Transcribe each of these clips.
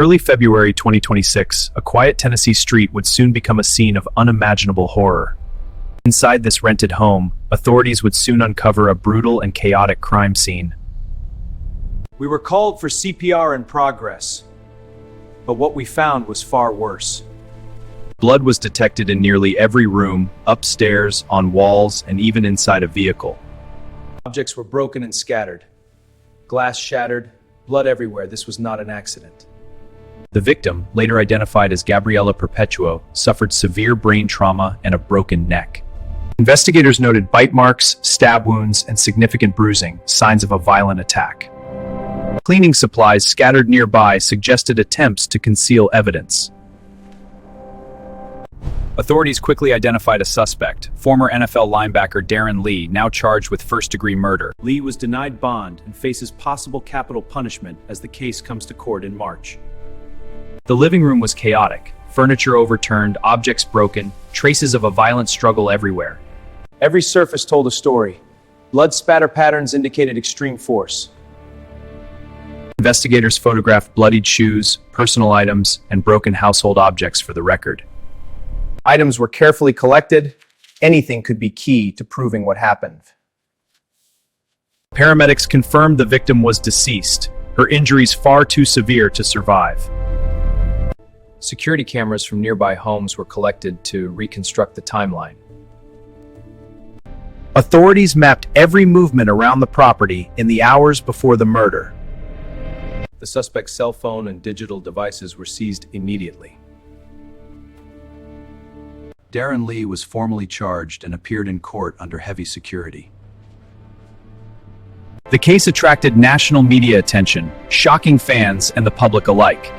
Early February 2026, a quiet Tennessee street would soon become a scene of unimaginable horror. Inside this rented home, authorities would soon uncover a brutal and chaotic crime scene. We were called for CPR in progress, but what we found was far worse. Blood was detected in nearly every room, upstairs, on walls, and even inside a vehicle. Objects were broken and scattered. Glass shattered, blood everywhere. This was not an accident. The victim, later identified as Gabriella Perpetuo, suffered severe brain trauma and a broken neck. Investigators noted bite marks, stab wounds, and significant bruising, signs of a violent attack. Cleaning supplies scattered nearby suggested attempts to conceal evidence. Authorities quickly identified a suspect, former NFL linebacker Darron Lee, now charged with first-degree murder. Lee was denied bond and faces possible capital punishment as the case comes to court in March. The living room was chaotic, furniture overturned, objects broken, traces of a violent struggle everywhere. Every surface told a story. Blood spatter patterns indicated extreme force. Investigators photographed bloodied shoes, personal items, and broken household objects for the record. Items were carefully collected. Anything could be key to proving what happened. Paramedics confirmed the victim was deceased, her injuries far too severe to survive. Security cameras from nearby homes were collected to reconstruct the timeline. Authorities mapped every movement around the property in the hours before the murder. The suspect's cell phone and digital devices were seized immediately. Darron Lee was formally charged and appeared in court under heavy security. The case attracted national media attention, shocking fans and the public alike.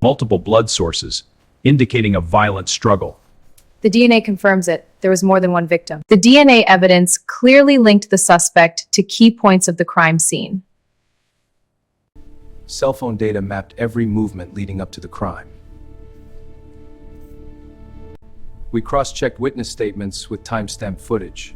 Multiple blood sources, indicating a violent struggle. The DNA confirms it. There was more than one victim. The DNA evidence clearly linked the suspect to key points of the crime scene. Cell phone data mapped every movement leading up to the crime. We cross-checked witness statements with timestamped footage.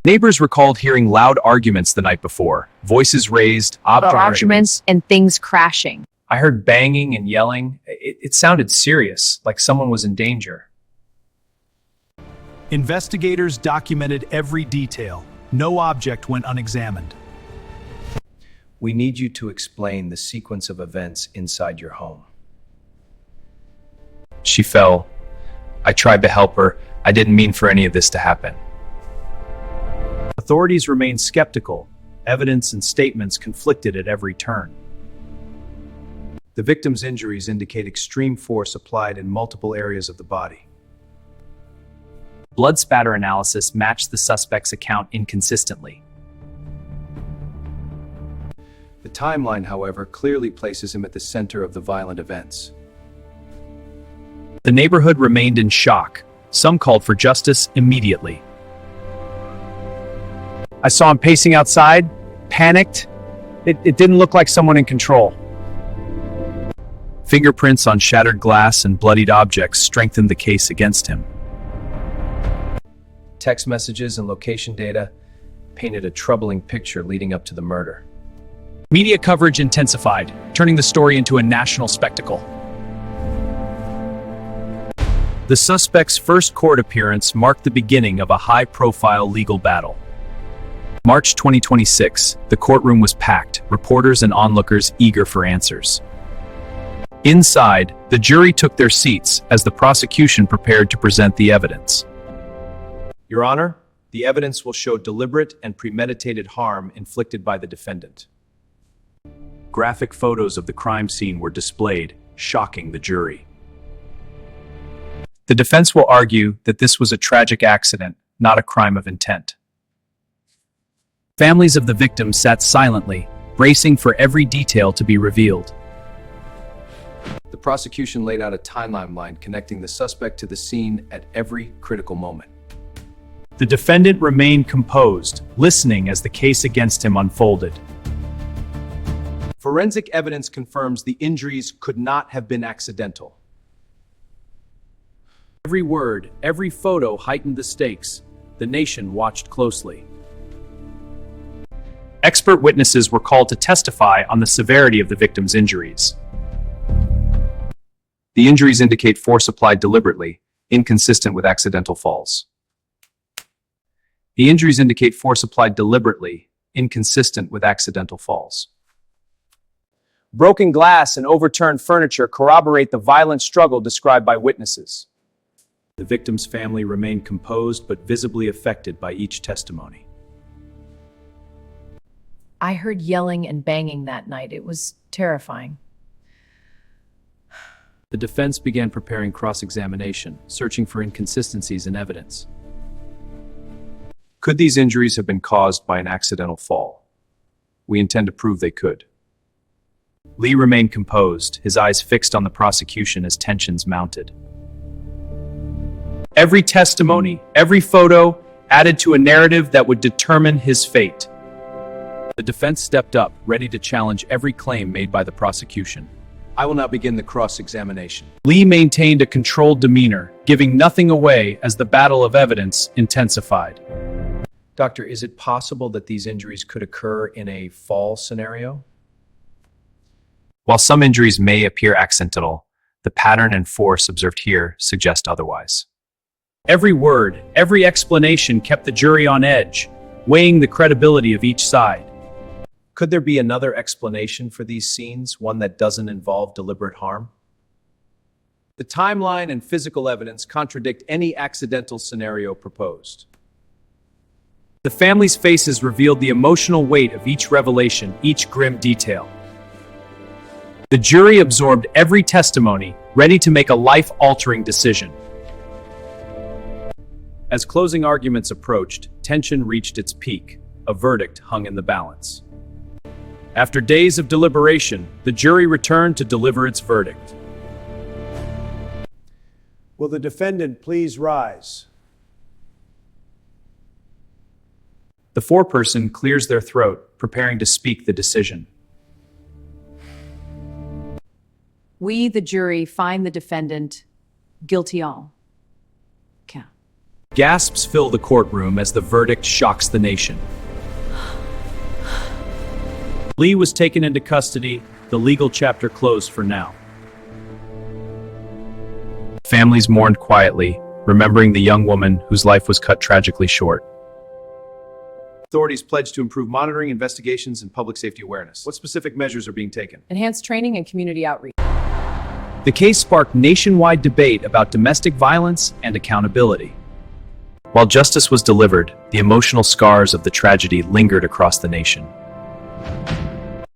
Neighbors recalled hearing loud arguments the night before, voices raised, Arguments and things crashing. I heard banging and yelling. It sounded serious, like someone was in danger. Investigators documented every detail. No object went unexamined. We need you to explain the sequence of events inside your home. She fell. I tried to help her. I didn't mean for any of this to happen. Authorities remained skeptical. Evidence and statements conflicted at every turn. The victim's injuries indicate extreme force applied in multiple areas of the body. Blood spatter analysis matched the suspect's account inconsistently. The timeline, however, clearly places him at the center of the violent events. The neighborhood remained in shock. Some called for justice immediately. I saw him pacing outside, panicked. It didn't look like someone in control. Fingerprints on shattered glass and bloodied objects strengthened the case against him. Text messages and location data painted a troubling picture leading up to the murder. Media coverage intensified, turning the story into a national spectacle. The suspect's first court appearance marked the beginning of a high-profile legal battle. March 2026, the courtroom was packed, reporters and onlookers eager for answers. Inside, the jury took their seats as the prosecution prepared to present the evidence. Your Honor, the evidence will show deliberate and premeditated harm inflicted by the defendant. Graphic photos of the crime scene were displayed, shocking the jury. The defense will argue that this was a tragic accident, not a crime of intent. Families of the victims sat silently, bracing for every detail to be revealed. The prosecution laid out a timeline connecting the suspect to the scene at every critical moment. The defendant remained composed, listening as the case against him unfolded. Forensic evidence confirms the injuries could not have been accidental. Every word, every photo heightened the stakes. The nation watched closely. expert witnesses were called to testify on the severity of the victim's injuries. The injuries indicate force applied deliberately, inconsistent with accidental falls. The injuries indicate force applied deliberately, inconsistent with accidental falls. Broken glass and overturned furniture corroborate the violent struggle described by witnesses. The victim's family remained composed but visibly affected by each testimony. I heard yelling and banging that night. It was terrifying. The defense began preparing cross-examination, searching for inconsistencies in evidence. Could these injuries have been caused by an accidental fall? We intend to prove they could. Lee remained composed, his eyes fixed on the prosecution as tensions mounted. Every testimony, every photo, added to a narrative that would determine his fate. The defense stepped up, ready to challenge every claim made by the prosecution. I will now begin the cross-examination. Lee maintained a controlled demeanor, giving nothing away as the battle of evidence intensified. Doctor, is it possible that these injuries could occur in a fall scenario? While some injuries may appear accidental, the pattern and force observed here suggest otherwise. Every word, every explanation kept the jury on edge, weighing the credibility of each side. Could there be another explanation for these scenes, one that doesn't involve deliberate harm? The timeline and physical evidence contradict any accidental scenario proposed. The family's faces revealed the emotional weight of each revelation, each grim detail. The jury absorbed every testimony, ready to make a life-altering decision. As closing arguments approached, tension reached its peak. A verdict hung in the balance. After days of deliberation, the jury returned to deliver its verdict. Will the defendant please rise? The foreperson clears their throat, preparing to speak the decision. We, the jury, find the defendant guilty all. Count. Gasps fill the courtroom as the verdict shocks the nation. Lee was taken into custody. The legal chapter closed for now. Families mourned quietly, remembering the young woman whose life was cut tragically short. Authorities pledged to improve monitoring, investigations, and public safety awareness. What specific measures are being taken? Enhanced training and community outreach. The case sparked nationwide debate about domestic violence and accountability. While justice was delivered, the emotional scars of the tragedy lingered across the nation.